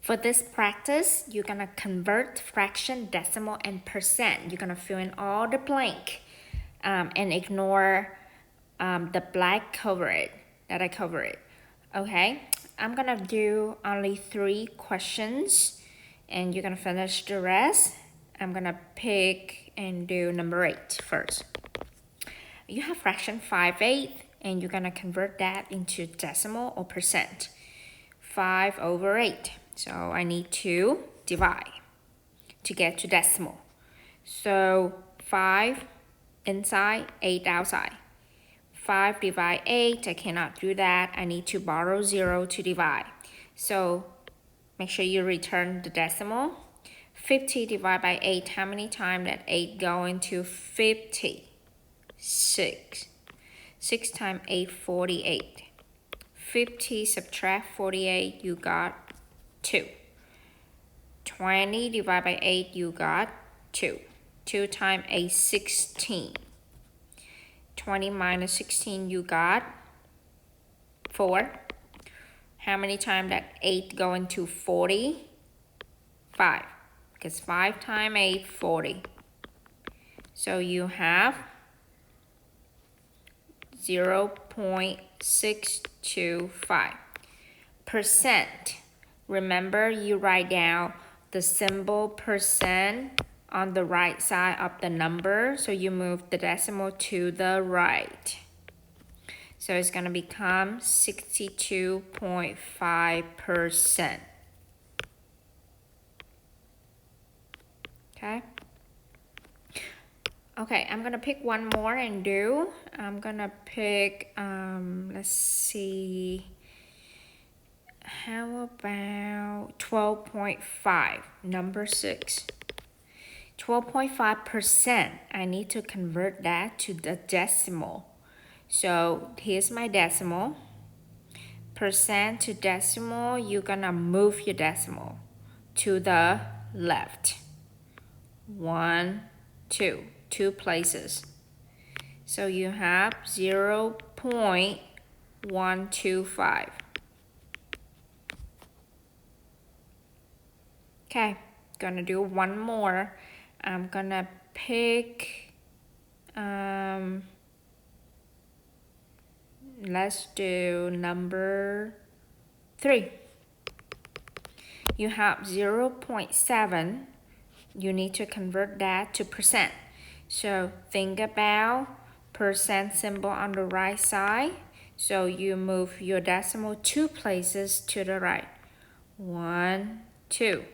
For this practice, you're gonna convert fraction, decimal, and percent. You're gonna fill in all the blank and ignore the black that I cover it. Okay, I'm gonna do only 3 questions and you're gonna finish the rest. I'm gonna pick and do number 8 first. You have fraction 5/8 and you're gonna convert that into decimal or percent. 5/8. So I need to divide to get to decimal. So 5 inside, 8 outside. 5 divide 8, I cannot do that. I need to borrow 0 to divide. So make sure you return the decimal. 50 divided by 8, how many times that 8 go into 50? 6. 6 times 8, 48. 50 subtract 48, you got 2. 20 divided by 8, you got 2. 2 times 8, 16. 20 minus 16, you got 4. How many times that 8 go into 40? 5. Because 5 times 8, 40. So you have 0.625. Percent. Remember, you write down the symbol percent on the right side of the number. So you move the decimal to the right. So it's going to become 62.5%. Okay. Okay, I'm going to pick one more and do. I'm going to pick, let's see. How about 12.5, number 6. 12.5%, I need to convert that to the decimal. So here's my decimal. Percent to decimal, you're gonna move your decimal to the left. 1, 2, 2 places. So you have 0.125. Okay, gonna do one more. I'm gonna pick, let's do number 3. You have 0.7. You need to convert that to percent. So think about percent symbol on the right side. So you move your decimal 2 places to the right. 1, 2.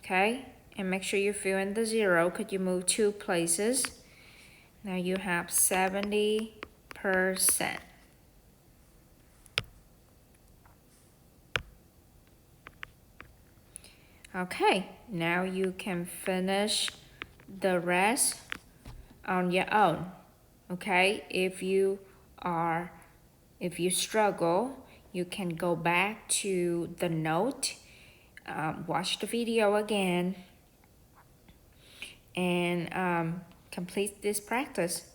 Okay, and make sure you fill in the 0 because you move 2 places. Now you have 70%. Okay, now you can finish the rest on your own. Okay, if you struggle, you can go back to the note, watch the video again, and complete this practice.